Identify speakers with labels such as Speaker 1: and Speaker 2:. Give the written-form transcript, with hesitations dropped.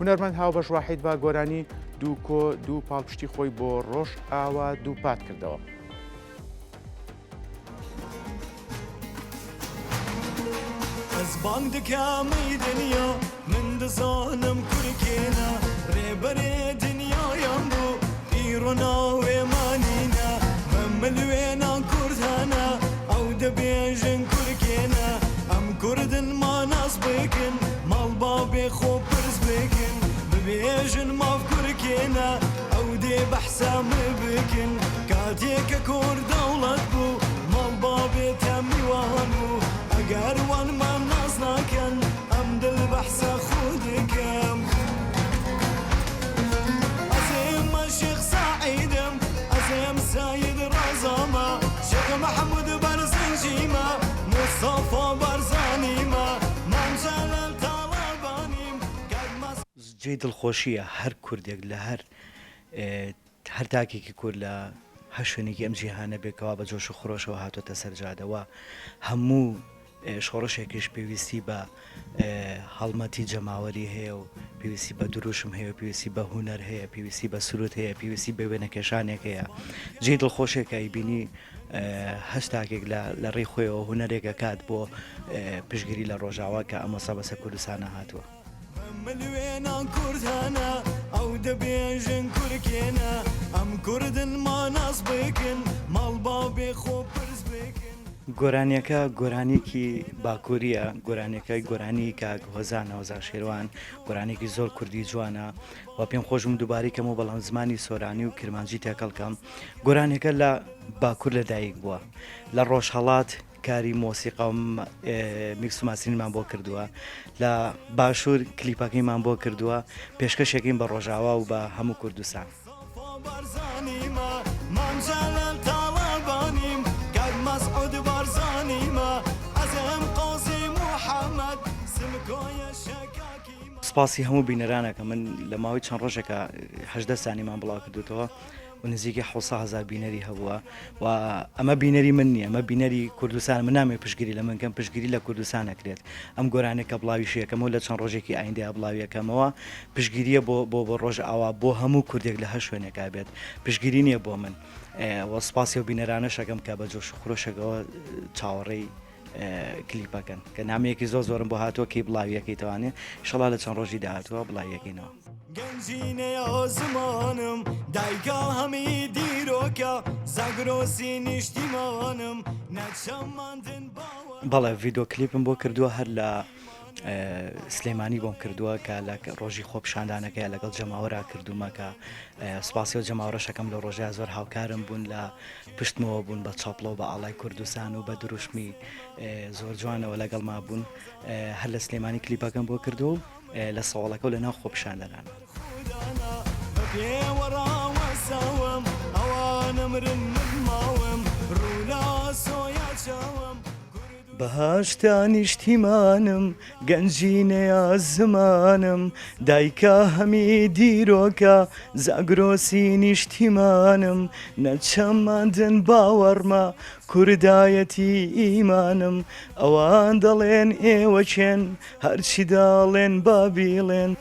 Speaker 1: هونەرمەند هاوبەش واحید با گۆرانی دوو کۆ دوو پاڵپشتی خۆی بۆ ڕۆژ ئاوا دوو پات کردەوە.
Speaker 2: از بانگ دکمی دنیا من دزانم کرکینا ریبری دنیایم بو ایرونا و مانینا من ملوینا کردانا او دبیجن کرکینا ام کردن ما ناس بکن مال بابی خوب پرز بکن ببیجن ماف کرکینا او دی بحسام بکن کاتی که کرد دولت بو مال بابی تمیوان بو اگر وان من ناز نکن ام دل بحث خودکم ازیم شیخ سعیدم ازیم سید رزاما شیخ محمود برزنجیما مصطفى برزانیما من جلال طالبانیم
Speaker 3: جێی دڵخۆشیە هەر کوردێک لە هەر تاکێکی کورد لە هەر شوێنێکی ئەم جیهانە بێکەوە بە جۆش و خۆشەوە هاتوۆتە سەرجادەوە هەموو شۆڕشێکیش پێویستی بە هەڵمەتی جەماوەری هەیە و پێویستی بە دروشم هەیە پێویستی بە هونەر هەیە پێویستی بە سروت هەیە پێویستی بە وێنەکێشانێک هەیە جێی دڵخۆشێکایی بینی هەشتاکێک لە ڕێی خۆیەوە هونەرێکە کات بۆ پشگیری لە ڕۆژاوا کە ئەمەسا بەسەر کوردستانە هاتووە.
Speaker 2: ملوینا کردانا او دبیجن کرکینا ام کردن ما ناس بکن مال بابی خوب پرز بکن
Speaker 3: گۆرانیەکە گۆرانێکی باکووریە گۆرانەکەی گۆرانی کاک هۆزانە هۆزا شێروان گۆرانێکی زۆر کوردی جوانە و پێم خۆشم دووبارەیکەمەوە بەڵام زمانی سۆرانی و کرمانجی تێکەڵکەم گۆرانەکە لە باکوور لەدایک بووە لە ڕۆژهەڵات کاری مۆسیقا میکس و ماسینمان بۆ کردووە لە باشوور کلیپەکەیمان بۆ کردووە پێشکەشێکین بە ڕۆژاوا و بە هەموو کوردستان. سپاسی هەموو بینەرانەکە من لە ماوەی چەند ڕۆژێکە 18 سانیمان بڵاو کردوتەوە و نزیکی 700,000 بینەری هەبووە و ئەمە بینەری من نییە ئەمە بینەری کوردستان من نامێ پشگیری لە منکەم پشگیری لە کوردستان نەکرێت ئەم گۆرانێکە بڵاویشیەکەمەوە لە چەند ڕۆژێکی ئایندەیە بڵاویەکەمەوە پشگیریە بۆ ڕۆژ ئاوا بۆ هەموو کوردێک لە هەر شوێنێکا بێت پشگیری نییە بۆ من وە سپاسی و بینەرانە شەکەم کە بە جۆش و خۆشێکەوە چاوەڕێی کلیپەکەن کە نامەیەکی زۆرم بۆ هاتووە کەی بڵاویەکەی توانێت ئینشەڵا لە چەند ڕۆژی داهاتووە بڵاویەکەینەوە.
Speaker 2: گەنجینەیە زمانم دایکا هەمی دیرۆکە زەگرۆسی نیشتیمانم نەچەماندن باوە.
Speaker 3: بەڵێ ڤیدۆ کلیپم بۆ کردووە هەر لە سلێمانی بۆم کردووە کە لە ڕۆژی خۆپشاندانەکەی لەگەڵ جەماوەرا کردومە کە سوپاسی و جەماوەڕەشەکەم لە ڕۆژای زۆر هاوکارم بوون لە پشتمەوە بوون بە چاپڵۆ بە ئاڵای کوردستان و بە دروشمی زۆر جوانەوە لەگەڵما بوون هەر لە سلێمانی کلیپەکەم بۆ کردو لە ساڵەکە و لە ناو خۆپشاندەران. بەهاشتا نیشتیمانم گەنجینەیە زمانم دایکا هەمی دیرۆکە زەگرۆسی نیشتیمانم نەچەماندن باوەڕمە کوردایەتی ئیمانم ئەوان دەڵێن ئێوە چێن هەرچی داڵێن بابیڵێن